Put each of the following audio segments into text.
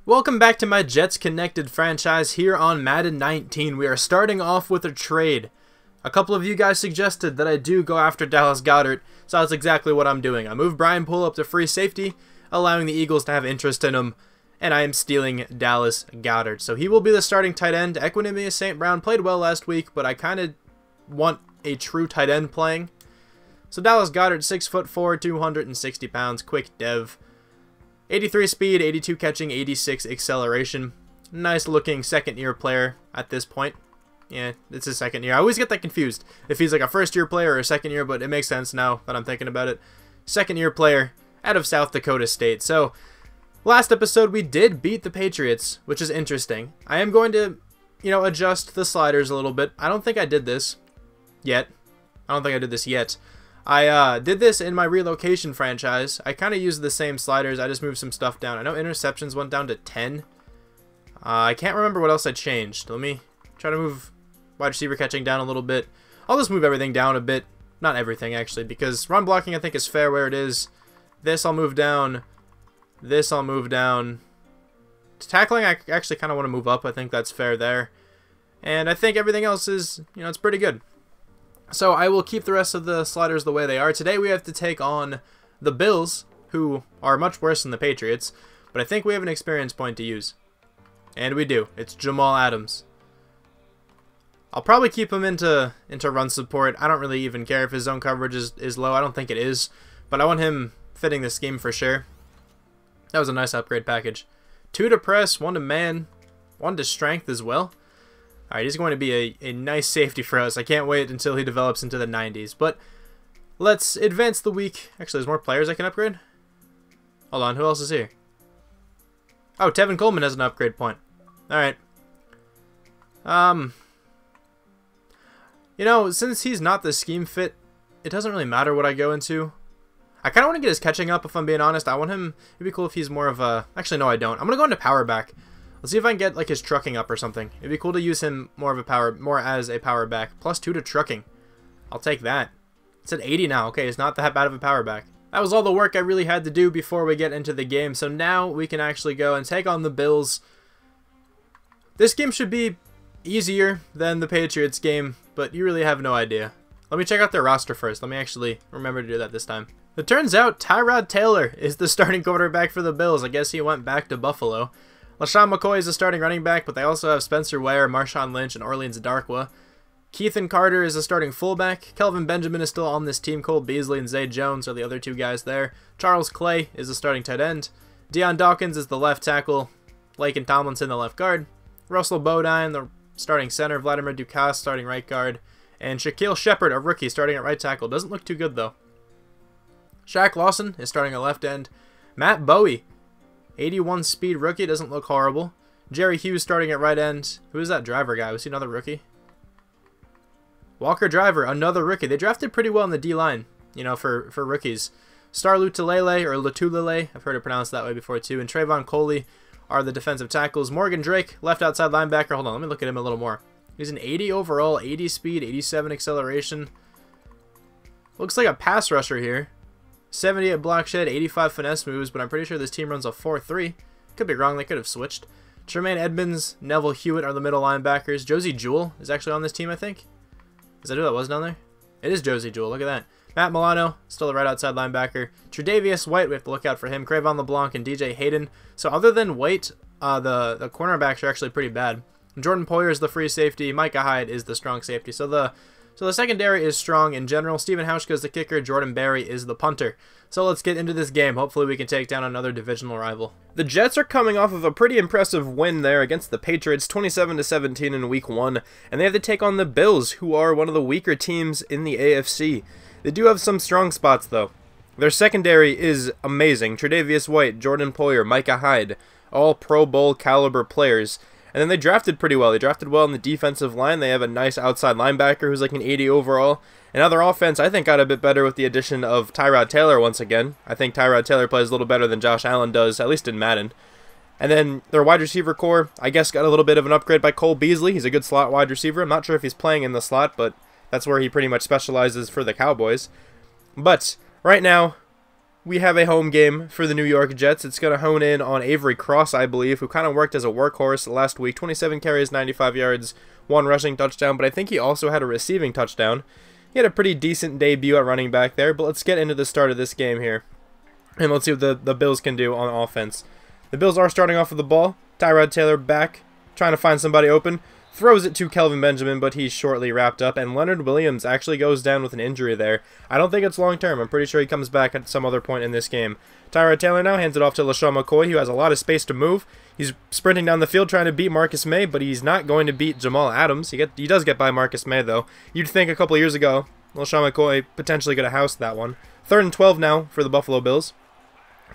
Welcome back to my Jets Connected franchise here on Madden 19. We are starting off with a trade. A couple of you guys suggested that I do go after Dallas Goedert, so that's exactly what I'm doing. I moved Brian Poole up to free safety, allowing the Eagles to have interest in him, and I am stealing Dallas Goedert. So he will be the starting tight end. Equanimous St. Brown played well last week, but I kind of want a true tight end playing. So Dallas Goedert, 6'4", 260 pounds, quick dev. 83 speed, 82 catching, 86 acceleration. Nice looking second year player at this point. Yeah, it's his second year. I always get that confused if he's like a first year player or a second year, but it makes sense now that I'm thinking about it. Second year player out of South Dakota State. So last episode we did beat the Patriots, which is interesting. I am going to, adjust the sliders a little bit. I don't think I did this yet. I did this in my relocation franchise. I kind of used the same sliders. I just moved some stuff down. I know interceptions went down to 10. I can't remember what else I changed. Let me try to move wide receiver catching down a little bit. I'll just move everything down a bit. Not everything, actually, because run blocking I think is fair where it is. This I'll move down. This I'll move down. Tackling I actually kind of want to move up. I think that's fair there. And I think everything else is, it's pretty good. So I will keep the rest of the sliders the way they are. Today we have to take on the Bills, who are much worse than the Patriots, but I think we have an experience point to use. And we do. It's Jamal Adams. I'll probably keep him into run support. I don't really even care if his zone coverage is low. I don't think it is, but I want him fitting the scheme for sure. That was a nice upgrade package. 2 to press, 1 to man, 1 to strength as well. Alright, he's going to be a nice safety for us. I can't wait until he develops into the 90s. But let's advance the week. Actually, there's more players I can upgrade. Hold on, who else is here? Oh, Tevin Coleman has an upgrade point. Alright. Since he's not the scheme fit, it doesn't really matter what I go into. I kind of want to get his catching up, if I'm being honest. I want him... It'd be cool if he's more of a... Actually, no, I don't. I'm going to go into power back. Let's see if I can get like his trucking up or something. It'd be cool to use him more as a power back. +2 to trucking. I'll take that. It's at 80 now. Okay, it's not that bad of a power back. That was all the work I really had to do before we get into the game. So now we can actually go and take on the Bills. This game should be easier than the Patriots game, but you really have no idea. Let me check out their roster first. Let me actually remember to do that this time. It turns out Tyrod Taylor is the starting quarterback for the Bills. I guess he went back to Buffalo. LaShawn McCoy is the starting running back, but they also have Spencer Ware, Marshawn Lynch, and Orleans Darkwa. Keithan Carter is the starting fullback. Kelvin Benjamin is still on this team. Cole Beasley and Zay Jones are the other two guys there. Charles Clay is the starting tight end. Deion Dawkins is the left tackle. Laken Tomlinson, the left guard. Russell Bodine, the starting center. Vladimir Dukas, starting right guard. And Shaquille Shepard, a rookie, starting at right tackle. Doesn't look too good, though. Shaq Lawson is starting at left end. Matt Bowie, 81 speed rookie, doesn't look horrible. Jerry Hughes starting at right end. Who is that driver guy? Was he another rookie? Walker Driver, another rookie. They drafted pretty well in the D-line, for rookies. Star Lutulele, or Lutulele, I've heard it pronounced that way before too. And Trayvon Coley are the defensive tackles. Morgan Drake, left outside linebacker. Hold on, let me look at him a little more. He's an 80 overall, 80 speed, 87 acceleration. Looks like a pass rusher here. 70 at block shed, 85 finesse moves, but I'm pretty sure this team runs a 4-3. Could be wrong, they could have switched. Tremaine Edmonds, Neville Hewitt are the middle linebackers. Josie Jewell is actually on this team, I think. Is that who that was down there? It is Josie Jewell, look at that. Matt Milano, still the right outside linebacker. Tre'Davious White, we have to look out for him. Cravon LeBlanc and DJ Hayden. So other than White, the cornerbacks are actually pretty bad. Jordan Poyer is the free safety. Micah Hyde is the strong safety. So the secondary is strong in general. Stephen Hauschka is the kicker. Jordan Berry is the punter. So let's get into this game. Hopefully we can take down another divisional rival. The Jets are coming off of a pretty impressive win there against the Patriots, 27-17 in Week 1. And they have to take on the Bills, who are one of the weaker teams in the AFC. They do have some strong spots, though. Their secondary is amazing. Tre'Davious White, Jordan Poyer, Micah Hyde, all Pro Bowl caliber players. And then they drafted pretty well. They drafted well in the defensive line. They have a nice outside linebacker who's like an 80 overall. And now their offense, I think, got a bit better with the addition of Tyrod Taylor once again. I think Tyrod Taylor plays a little better than Josh Allen does, at least in Madden. And then their wide receiver core, I guess, got a little bit of an upgrade by Cole Beasley. He's a good slot wide receiver. I'm not sure if he's playing in the slot, but That's where he pretty much specializes for the Cowboys. But right now, we have a home game for the New York Jets. It's going to hone in on Avery Cross, I believe, who kind of worked as a workhorse last week. 27 carries, 95 yards, 1 rushing touchdown, but I think he also had a receiving touchdown. He had a pretty decent debut at running back there, but let's get into the start of this game here. And let's see what the Bills can do on offense. The Bills are starting off with the ball. Tyrod Taylor back, trying to find somebody open. Throws it to Kelvin Benjamin, but he's shortly wrapped up. And Leonard Williams actually goes down with an injury there. I don't think it's long-term. I'm pretty sure he comes back at some other point in this game. Tyrod Taylor now hands it off to LaShawn McCoy, who has a lot of space to move. He's sprinting down the field trying to beat Marcus May, but he's not going to beat Jamal Adams. He does get by Marcus May, though. You'd think a couple years ago, LaShawn McCoy potentially could have housed that one. 3rd and 12 now for the Buffalo Bills.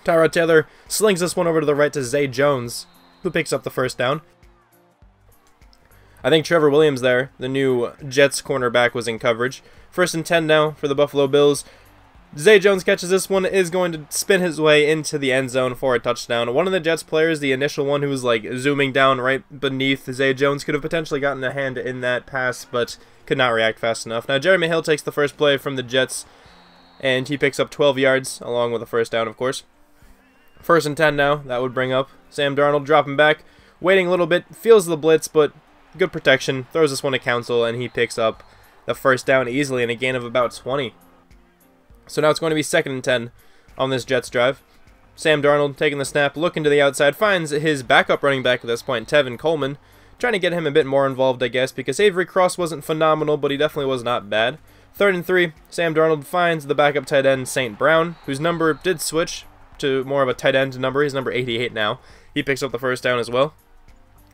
Tyrod Taylor slings this one over to the right to Zay Jones, who picks up the first down. I think Trevor Williams there, the new Jets cornerback, was in coverage. 1st and 10 now for the Buffalo Bills. Zay Jones catches this one, is going to spin his way into the end zone for a touchdown. One of the Jets players, the initial one who was like zooming down right beneath Zay Jones, could have potentially gotten a hand in that pass, but could not react fast enough. Now Jeremy Hill takes the first play from the Jets, and he picks up 12 yards, along with a first down, of course. 1st and 10 now, that would bring up Sam Darnold dropping back, waiting a little bit, feels the blitz, but good protection, throws this one to Council, and he picks up the first down easily in a gain of about 20. So now it's going to be 2nd and 10 on this Jets drive. Sam Darnold taking the snap, looking to the outside, finds his backup running back at this point, Tevin Coleman, trying to get him a bit more involved, I guess, because Avery Cross wasn't phenomenal, but he definitely was not bad. 3rd and 3, Sam Darnold finds the backup tight end, St. Brown, whose number did switch to more of a tight end number. He's number 88 now. He picks up the first down as well.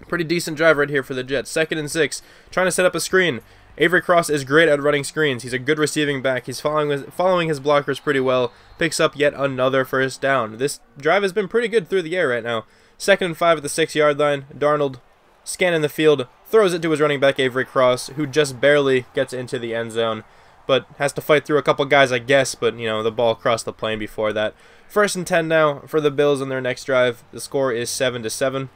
Pretty decent drive right here for the Jets. 2nd and 6, trying to set up a screen. Avery Cross is great at running screens. He's a good receiving back. He's following his blockers pretty well. Picks up yet another first down. This drive has been pretty good through the air right now. 2nd and 5 at the 6-yard line. Darnold scanning the field, throws it to his running back Avery Cross, who just barely gets into the end zone, but has to fight through a couple guys, I guess, but, you know, the ball crossed the plane before that. 1st and 10 now for the Bills on their next drive. The score is 7-7.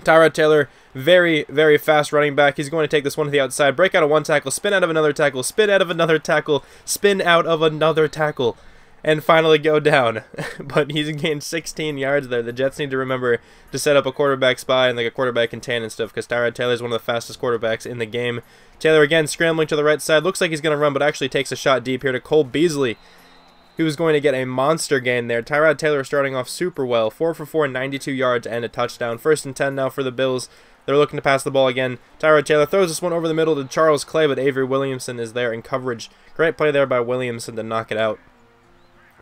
Tyrod Taylor, very, very fast running back. He's going to take this one to the outside, break out of one tackle, spin out of another tackle, spin out of another tackle, spin out of another tackle, and finally go down. But he's gained 16 yards there. The Jets need to remember to set up a quarterback spy and like a quarterback contain and stuff, because Tyrod Taylor is one of the fastest quarterbacks in the game. Taylor again scrambling to the right side. Looks like he's going to run, but actually takes a shot deep here to Cole Beasley, who's going to get a monster gain there. Tyrod Taylor starting off super well. 4 for 4, 92 yards, and a touchdown. 1st and 10 now for the Bills. They're looking to pass the ball again. Tyrod Taylor throws this one over the middle to Charles Clay, but Avery Williamson is there in coverage. Great play there by Williamson to knock it out.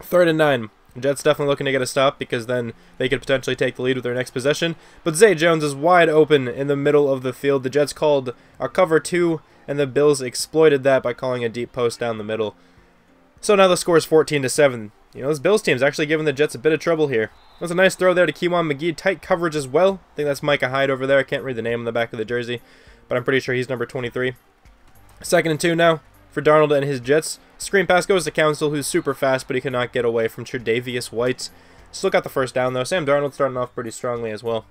3rd and 9. Jets definitely looking to get a stop, because then they could potentially take the lead with their next possession. But Zay Jones is wide open in the middle of the field. The Jets called a cover 2, and the Bills exploited that by calling a deep post down the middle. So now the score is 14-7. You know, this Bills team's actually giving the Jets a bit of trouble here. That's a nice throw there to Keywan McGee. Tight coverage as well. I think that's Micah Hyde over there. I can't read the name on the back of the jersey, but I'm pretty sure he's number 23. 2nd and 2 now for Darnold and his Jets. Screen pass goes to Council, who's super fast, but he cannot get away from Tre'Davious White. Still got the first down, though. Sam Darnold starting off pretty strongly as well.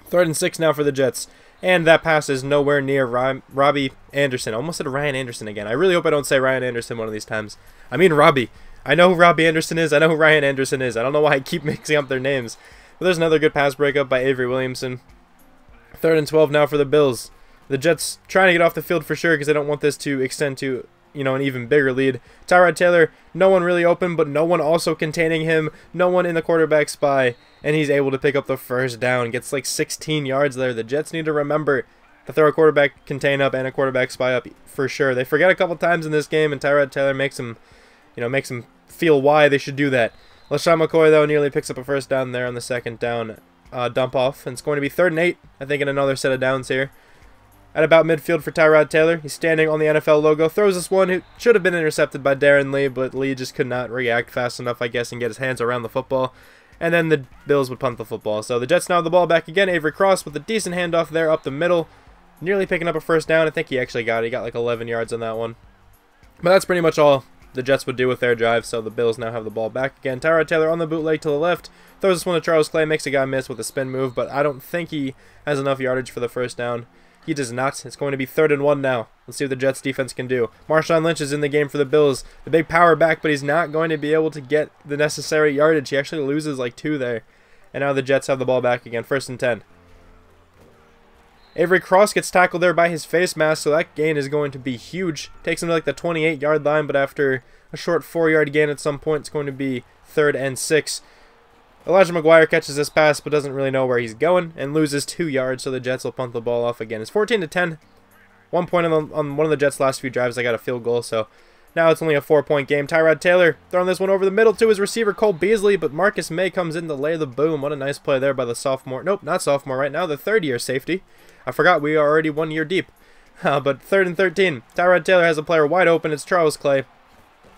3rd and 6 now for the Jets. And that pass is nowhere near Robbie Anderson. I almost said Ryan Anderson again. I really hope I don't say Ryan Anderson one of these times. I mean Robbie. I know who Robbie Anderson is. I know who Ryan Anderson is. I don't know why I keep mixing up their names. But there's another good pass breakup by Avery Williamson. 3rd and 12 now for the Bills. The Jets trying to get off the field for sure, because they don't want this to extend to, you know, an even bigger lead. Tyrod Taylor, no one really open, but no one also containing him. No one in the quarterback spy, and he's able to pick up the first down. Gets like 16 yards there. The Jets need to remember to throw a quarterback contain up and a quarterback spy up for sure. They forget a couple times in this game, and Tyrod Taylor makes him feel why they should do that. LaShawn McCoy, though, nearly picks up a first down there on the 2nd down dump off, and it's going to be 3rd and 8, I think, in another set of downs here. At about midfield for Tyrod Taylor. He's standing on the NFL logo. Throws this one. It should have been intercepted by Darren Lee, but Lee just could not react fast enough, I guess, and get his hands around the football. And then the Bills would punt the football. So the Jets now have the ball back again. Avery Cross with a decent handoff there up the middle. Nearly picking up a first down. I think he actually got it. He got like 11 yards on that one. But that's pretty much all the Jets would do with their drive. So the Bills now have the ball back again. Tyrod Taylor on the bootleg to the left. Throws this one to Charles Clay. Makes a guy miss with a spin move, but I don't think he has enough yardage for the first down. He does not. It's going to be 3rd and 1 now. Let's see what the Jets defense can do. Marshawn Lynch is in the game for the Bills. The big power back, but he's not going to be able to get the necessary yardage. He actually loses like 2 there. And now the Jets have the ball back again. 1st and 10. Avery Cross gets tackled there by his face mask, so that gain is going to be huge. Takes him to like the 28-yard line, but after a short 4-yard gain at some point, it's going to be 3rd and 6. Elijah McGuire catches this pass but doesn't really know where he's going and loses 2 yards, so the Jets will punt the ball off again. It's 14-10. 1 point on one of the Jets' last few drives. They got a field goal, so now it's only a 4-point game. Tyrod Taylor throwing this one over the middle to his receiver, Cole Beasley, but Marcus May comes in to lay the boom. What a nice play there by the sophomore. Nope, not sophomore right now. The 3rd-year safety. I forgot we are already 1 year deep. But 3rd and 13. Tyrod Taylor has a player wide open. It's Charles Clay,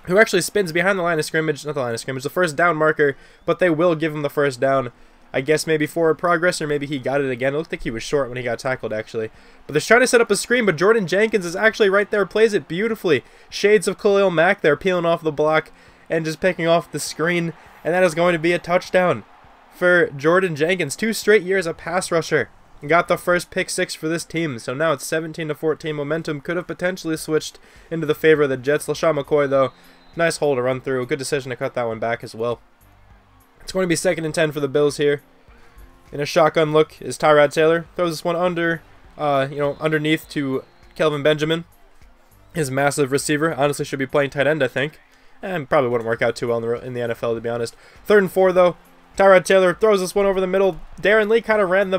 who actually spins behind the line of scrimmage. Not the line of scrimmage, the 1st down marker, but they will give him the 1st down. I guess maybe forward progress, or maybe he got it again. It looked like he was short when he got tackled, actually. But they're trying to set up a screen, but Jordan Jenkins is actually right there, plays it beautifully. Shades of Khalil Mack there, peeling off the block and just picking off the screen. And that is going to be a touchdown for Jordan Jenkins. 2 straight years a pass rusher. Got the first pick 6 for this team, so now it's 17-14. Momentum could have potentially switched into the favor of the Jets. LaShawn McCoy, though, nice hole to run through. Good decision to cut that one back as well. It's going to be 2nd and 10 for the Bills here. In a shotgun look is Tyrod Taylor. Throws this one underneath to Kelvin Benjamin, his massive receiver. Honestly, should be playing tight end, I think. And probably wouldn't work out too well in the NFL, to be honest. 3rd and 4, though. Tyrod Taylor throws this one over the middle. Darren Lee kind of ran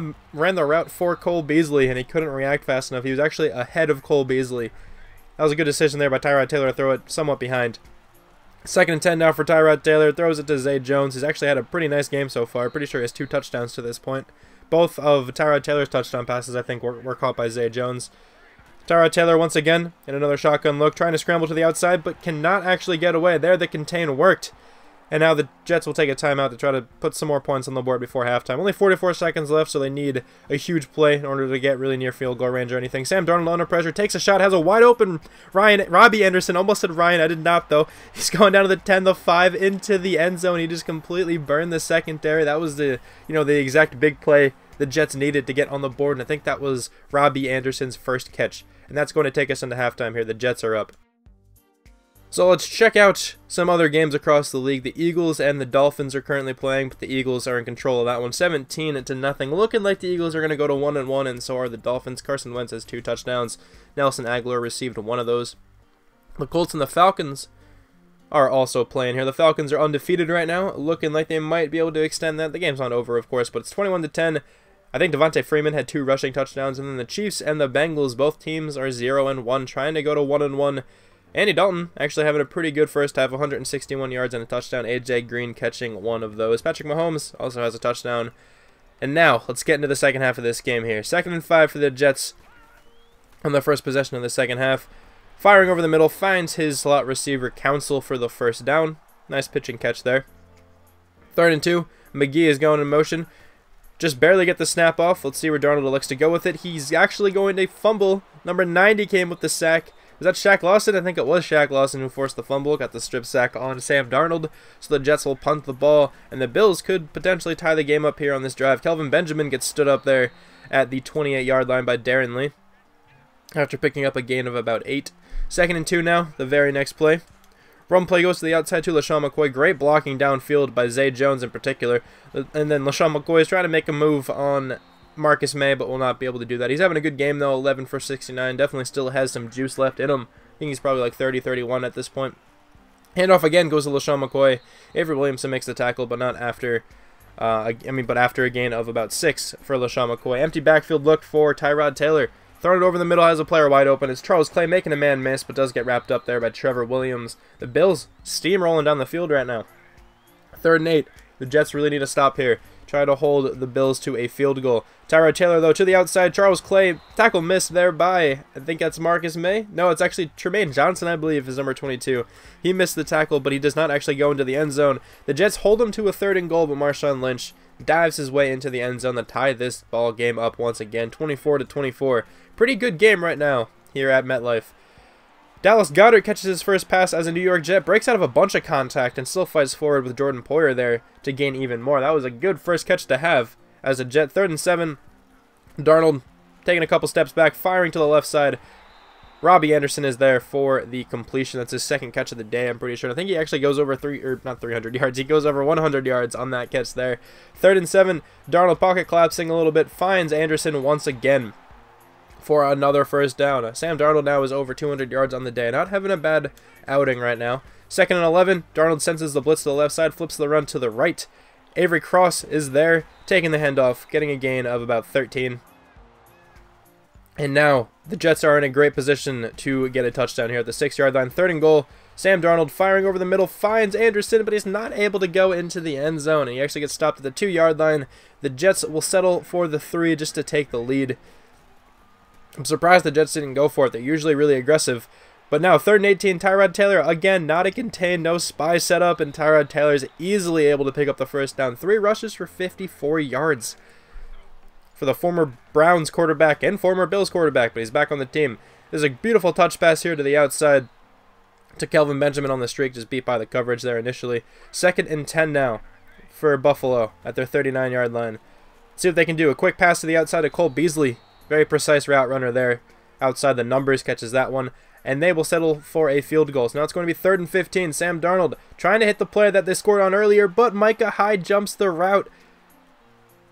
the route for Cole Beasley, and he couldn't react fast enough. He was actually ahead of Cole Beasley. That was a good decision there by Tyrod Taylor to throw it somewhat behind. 2nd and 10 now for Tyrod Taylor. Throws it to Zay Jones. He's actually had a pretty nice game so far. Pretty sure he has 2 touchdowns to this point. Both of Tyrod Taylor's touchdown passes, I think, were caught by Zay Jones. Tyrod Taylor once again in another shotgun look, trying to scramble to the outside, but cannot actually get away. There, the contain worked. And now the Jets will take a timeout to try to put some more points on the board before halftime. Only 44 seconds left, so they need a huge play in order to get really near field goal range or anything. Sam Darnold under pressure, takes a shot, has a wide open Robbie Anderson. Almost said Ryan, I did not, though. He's going down to the 10, the 5, into the end zone. He just completely burned the secondary. That was the exact big play the Jets needed to get on the board, and I think that was Robbie Anderson's first catch. And that's going to take us into halftime here. The Jets are up. So let's check out some other games across the league. The Eagles and the Dolphins are currently playing, but the Eagles are in control of that one. 17-0. Looking like the Eagles are going to go to 1-1, and so are the Dolphins. Carson Wentz has 2 touchdowns. Nelson Aguilar received 1 of those. The Colts and the Falcons are also playing here. The Falcons are undefeated right now, looking like they might be able to extend that. The game's not over, of course, but it's 21-10. I think Devontae Freeman had 2 rushing touchdowns, and then the Chiefs and the Bengals, both teams are 0-1, trying to go to 1-1. Andy Dalton actually having a pretty good first half, 161 yards and a touchdown. AJ Green catching 1 of those. Patrick Mahomes also has a touchdown. And now, let's get into the second half of this game here. 2nd and 5 for the Jets on the first possession of the second half. Firing over the middle, finds his slot receiver Council for the 1st down. Nice pitch and catch there. 3rd and 2, McGee is going in motion. Just barely get the snap off. Let's see where Darnold elects to go with it. He's actually going to fumble. Number 90 came with the sack. Was that Shaq Lawson? I think it was Shaq Lawson who forced the fumble. Got the strip sack on Sam Darnold. So the Jets will punt the ball. And the Bills could potentially tie the game up here on this drive. Kelvin Benjamin gets stood up there at the 28-yard line by Darren Lee, after picking up a gain of about 8. 2nd and 2 now. The very next play. Run play goes to the outside to LaShawn McCoy. Great blocking downfield by Zay Jones in particular. And then LaShawn McCoy is trying to make a move on Marcus May, but will not be able to do that. He's having a good game, though. 11 for 69. Definitely still has some juice left in him. I think he's probably like 30-31 at this point. Handoff again goes to LaShawn McCoy. Avery Williamson makes the tackle, but not after. But after a gain of about 6 for LaShawn McCoy. Empty backfield look for Tyrod Taylor. Throwing it over the middle, has a player wide open. It's Charles Clay making a man miss, but does get wrapped up there by Trevor Williams. The Bills steamrolling down the field right now. 3rd and 8. The Jets really need to stop here. Try to hold the Bills to a field goal. Tyrod Taylor, though, to the outside. Charles Clay, tackle missed there by, I think that's Marcus May. No, it's actually Tremaine Johnson, I believe, is number 22. He missed the tackle, but he does not actually go into the end zone. The Jets hold him to a 3rd and goal, but Marshawn Lynch dives his way into the end zone to tie this ball game up once again, 24-24. Pretty good game right now here at MetLife. Dallas Goedert catches his first pass as a New York Jet, breaks out of a bunch of contact, and still fights forward with Jordan Poyer there to gain even more. That was a good first catch to have as a Jet. 3rd and 7. Darnold taking a couple steps back, firing to the left side. Robbie Anderson is there for the completion. That's his second catch of the day, I'm pretty sure. I think he actually goes over not 300 yards. He goes over 100 yards on that catch there. 3rd and 7. Darnold pocket collapsing a little bit. Finds Anderson once again for another first down. Sam Darnold now is over 200 yards on the day. Not having a bad outing right now. 2nd and 11. Darnold senses the blitz to the left side, flips the run to the right. Avery Cross is there, taking the handoff, getting a gain of about 13. And now the Jets are in a great position to get a touchdown here at the 6-yard line. 3rd and goal. Sam Darnold firing over the middle, finds Anderson, but he's not able to go into the end zone. And he actually gets stopped at the 2-yard line. The Jets will settle for the 3 just to take the lead. I'm surprised the Jets didn't go for it. They're usually really aggressive. But now 3rd and 18, Tyrod Taylor, again, not a contain, no spy setup, and Tyrod Taylor is easily able to pick up the first down. 3 rushes for 54 yards. For the former Browns quarterback and former Bills quarterback, but he's back on the team. There's a beautiful touch pass here to the outside to Kelvin Benjamin on the streak, just beat by the coverage there initially. 2nd and 10 now for Buffalo at their 39-yard line. Let's see what they can do. A quick pass to the outside to Cole Beasley. Very precise route runner there. Outside the numbers, catches that one. And they will settle for a field goal. So now it's going to be 3rd and 15. Sam Darnold trying to hit the play that they scored on earlier, but Micah Hyde jumps the route.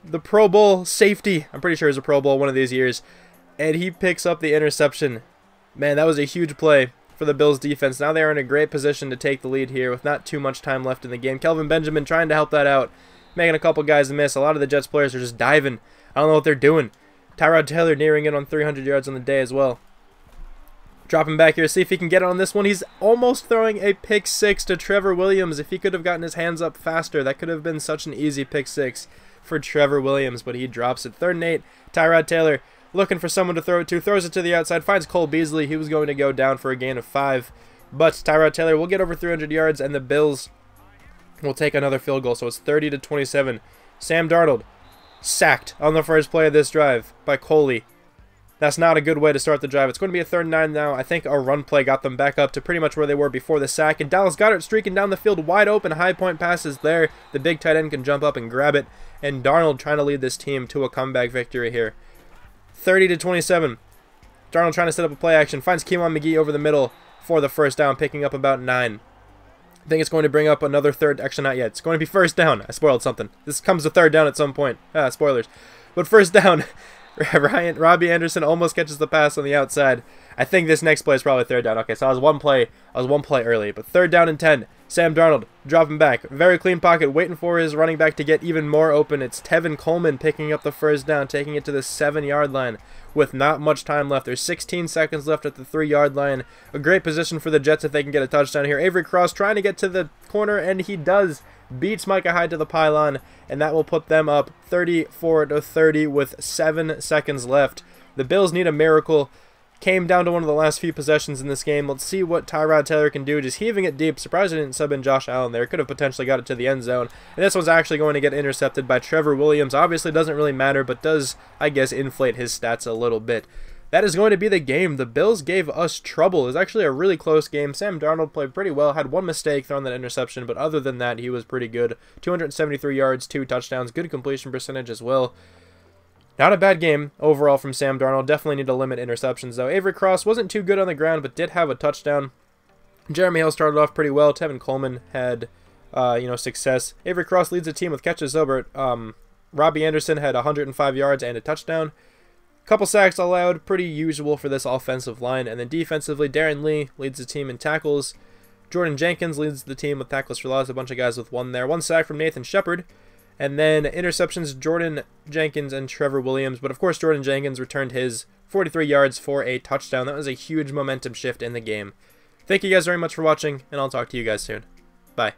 The Pro Bowl safety, I'm pretty sure he's a Pro Bowl one of these years, and he picks up the interception. Man, that was a huge play for the Bills defense. Now they are in a great position to take the lead here with not too much time left in the game. Kelvin Benjamin trying to help that out, making a couple guys miss. A lot of the Jets players are just diving. I don't know what they're doing. Tyrod Taylor nearing in on 300 yards on the day as well. Dropping back here, see if he can get it on this one. He's almost throwing a pick 6 to Trevor Williams. If he could have gotten his hands up faster, that could have been such an easy pick 6 for Trevor Williams, but he drops it. 3rd and 8, Tyrod Taylor looking for someone to throw it to, throws it to the outside, finds Cole Beasley. He was going to go down for a gain of 5, but Tyrod Taylor will get over 300 yards, and the Bills will take another field goal, so it's 30-27. Sam Darnold sacked on the first play of this drive by Coley. That's not a good way to start the drive. It's going to be a 3rd and 9 now. I think a run play got them back up to pretty much where they were before the sack. And Dallas Goedert streaking down the field wide open. High point passes there. The big tight end can jump up and grab it. And Darnold trying to lead this team to a comeback victory here. 30-27. Darnold trying to set up a play action. Finds Keewan McGee over the middle for the first down, picking up about 9. I think it's going to bring up another third. Actually, not yet. It's going to be first down. I spoiled something. This comes to 3rd down at some point. Spoilers. But first down. Robbie Anderson almost catches the pass on the outside. I think this next play is probably 3rd down. Okay, so I was one play early, but 3rd down and 10. Sam Darnold dropping back, very clean pocket, waiting for his running back to get even more open. It's Tevin Coleman picking up the first down, taking it to the 7-yard line with not much time left. There's 16 seconds left at the 3-yard line. A great position for the Jets if they can get a touchdown here. Avery Cross trying to get to the corner, and he does. Beats Micah Hyde to the pylon, and that will put them up 34-30 with 7 seconds left. The Bills need a miracle. Came down to one of the last few possessions in this game. Let's see what Tyrod Taylor can do. Just heaving it deep. Surprised he didn't sub in Josh Allen there. Could have potentially got it to the end zone. And this one's actually going to get intercepted by Trevor Williams. Obviously doesn't really matter, but does, I guess, inflate his stats a little bit. That is going to be the game. The Bills gave us trouble. It was actually a really close game. Sam Darnold played pretty well. Had one mistake throwing that interception, but other than that, he was pretty good. 273 yards, 2 touchdowns. Good completion percentage as well. Not a bad game overall from Sam Darnold. Definitely need to limit interceptions, though. Avery Cross wasn't too good on the ground, but did have a touchdown. Jeremy Hill started off pretty well. Tevin Coleman had, success. Avery Cross leads the team with catches over. Robbie Anderson had 105 yards and a touchdown. Couple sacks allowed, pretty usual for this offensive line. And then defensively, Darren Lee leads the team in tackles. Jordan Jenkins leads the team with tackles for loss. A bunch of guys with 1 there. 1 sack from Nathan Shepard. And then interceptions, Jordan Jenkins and Trevor Williams. But of course, Jordan Jenkins returned his 43 yards for a touchdown. That was a huge momentum shift in the game. Thank you guys very much for watching, and I'll talk to you guys soon. Bye.